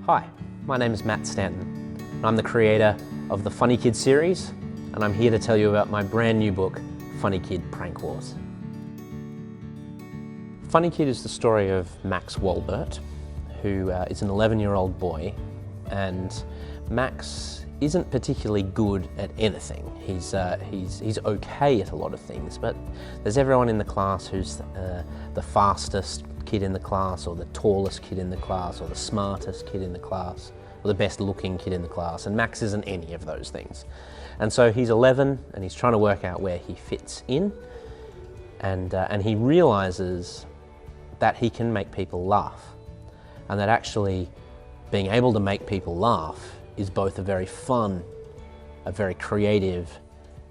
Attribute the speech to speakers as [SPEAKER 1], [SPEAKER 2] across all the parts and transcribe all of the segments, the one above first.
[SPEAKER 1] Hi, my name is Matt Stanton, and I'm the creator of the Funny Kid series, and I'm here to tell you about my brand new book, Funny Kid Prank Wars. Funny Kid is the story of Max Walbert, who is an 11-year-old boy, and Max isn't particularly good at anything. He's okay at a lot of things, but there's everyone in the class who's the fastest kid in the class, or the tallest kid in the class, or the smartest kid in the class, or the best looking kid in the class, and Max isn't any of those things. And so he's 11 and he's trying to work out where he fits in, and he realizes that he can make people laugh, and that actually being able to make people laugh is both a very fun, a very creative,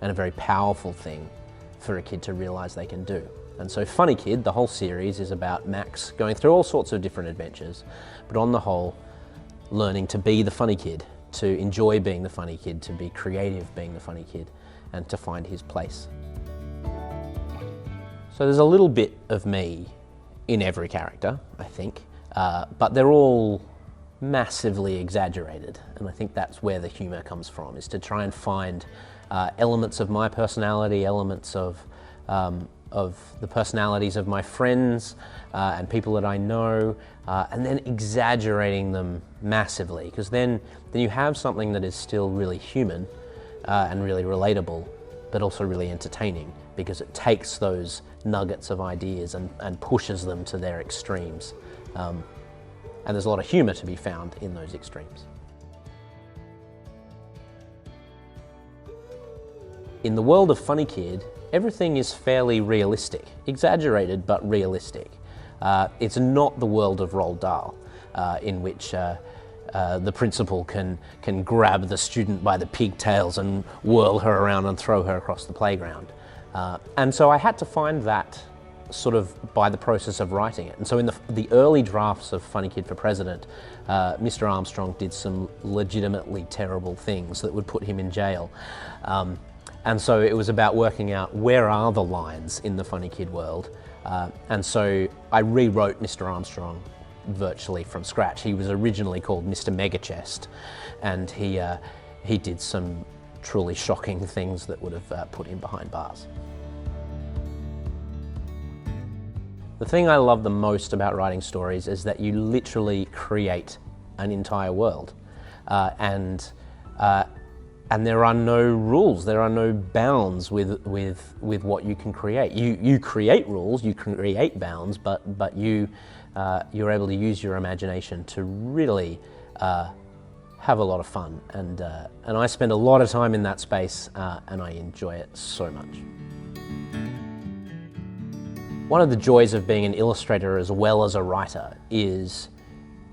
[SPEAKER 1] and a very powerful thing for a kid to realize they can do. And so Funny Kid, the whole series, is about Max going through all sorts of different adventures, but on the whole, learning to be the funny kid, to enjoy being the funny kid, to be creative being the funny kid, and to find his place. So there's a little bit of me in every character, I think, but they're all massively exaggerated, and I think that's where the humor comes from, is to try and find elements of my personality, elements of the personalities of my friends and people that I know, and then exaggerating them massively, because then you have something that is still really human and really relatable, but also really entertaining, because it takes those nuggets of ideas and pushes them to their extremes. And there's a lot of humor to be found in those extremes. In the world of Funny Kid, everything is fairly realistic, exaggerated but realistic. It's not the world of Roald Dahl, in which the principal can grab the student by the pigtails and whirl her around and throw her across the playground. And so I had to find that sort of by the process of writing it. And so in the early drafts of Funny Kid for President, Mr. Armstrong did some legitimately terrible things that would put him in jail. And so it was about working out where are the lines in the Funny Kid world. And so I rewrote Mr. Armstrong virtually from scratch. He was originally called Mr. Megachest, and he did some truly shocking things that would have put him behind bars. The thing I love the most about writing stories is that you literally create an entire world, and there are no rules, there are no bounds with what you can create. You create rules, you create bounds, but you're able to use your imagination to really have a lot of fun, and I spend a lot of time in that space, and I enjoy it so much. One of the joys of being an illustrator as well as a writer is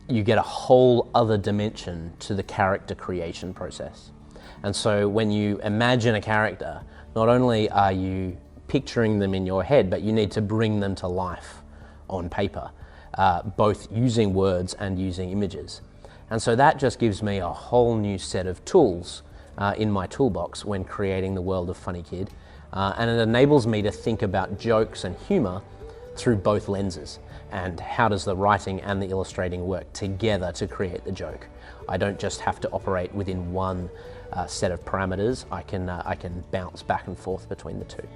[SPEAKER 1] you get a whole other dimension to the character creation process. And so when you imagine a character, not only are you picturing them in your head, but you need to bring them to life on paper, both using words and using images. And so that just gives me a whole new set of tools in my toolbox when creating the world of Funny Kid. And it enables me to think about jokes and humor through both lenses, and how does the writing and the illustrating work together to create the joke. I don't just have to operate within one set of parameters. I can bounce back and forth between the two.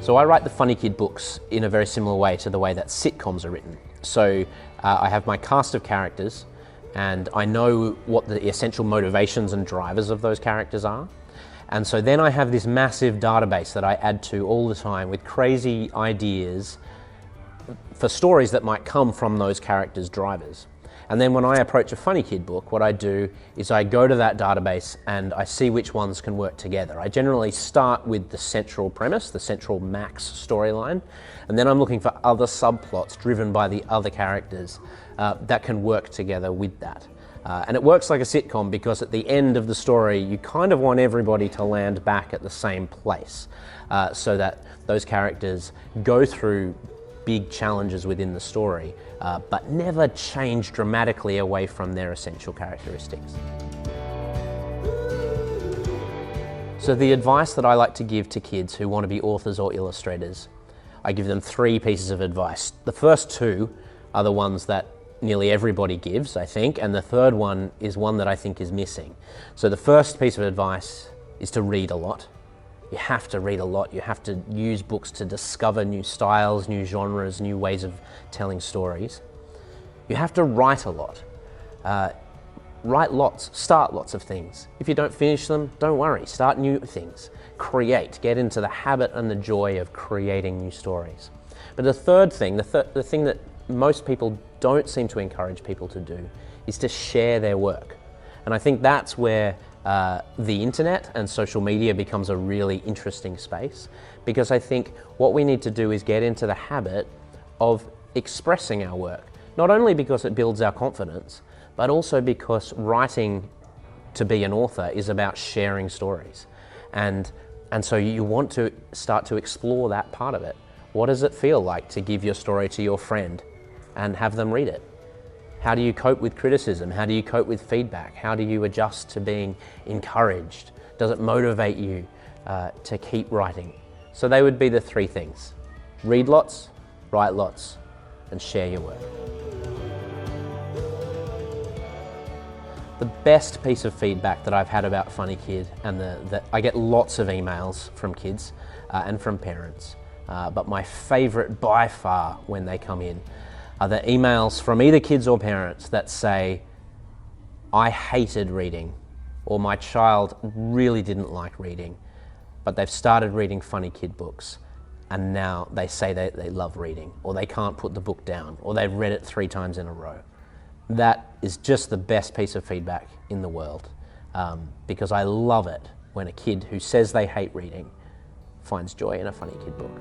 [SPEAKER 1] So I write the Funny Kid books in a very similar way to the way that sitcoms are written. So I have my cast of characters, and I know what the essential motivations and drivers of those characters are. And so then I have this massive database that I add to all the time with crazy ideas for stories that might come from those characters' drivers. And then when I approach a Funny Kid book, what I do is I go to that database and I see which ones can work together. I generally start with the central premise, the central Max storyline, and then I'm looking for other subplots driven by the other characters that can work together with that. And it works like a sitcom, because at the end of the story you kind of want everybody to land back at the same place, so that those characters go through big challenges within the story, but never change dramatically away from their essential characteristics. So the advice that I like to give to kids who want to be authors or illustrators, I give them 3 pieces of advice. The first 2 are the ones that nearly everybody gives, I think, and the third one is one that I think is missing. So the first piece of advice is to read a lot. You have to read a lot. You have to use books to discover new styles, new genres, new ways of telling stories. You have to write a lot. Write lots, start lots of things. If you don't finish them, don't worry, start new things. Create, get into the habit and the joy of creating new stories. But the third thing, the thing that most people don't seem to encourage people to do, is to share their work. And I think that's where the internet and social media becomes a really interesting space, because I think what we need to do is get into the habit of expressing our work, not only because it builds our confidence, but also because writing to be an author is about sharing stories. And so you want to start to explore that part of it. What does it feel like to give your story to your friend and have them read it? How do you cope with criticism? How do you cope with feedback? How do you adjust to being encouraged? Does it motivate you to keep writing? So they would be the three things: read lots, write lots, and share your work. The best piece of feedback that I've had about Funny Kid, and that I get lots of emails from kids and from parents, but my favourite by far when they come in are the emails from either kids or parents that say, "I hated reading," or "My child really didn't like reading, but they've started reading Funny Kid books and now they say they love reading," or "They can't put the book down," or "They've read it 3 times in a row." That is just the best piece of feedback in the world, because I love it when a kid who says they hate reading finds joy in a Funny Kid book.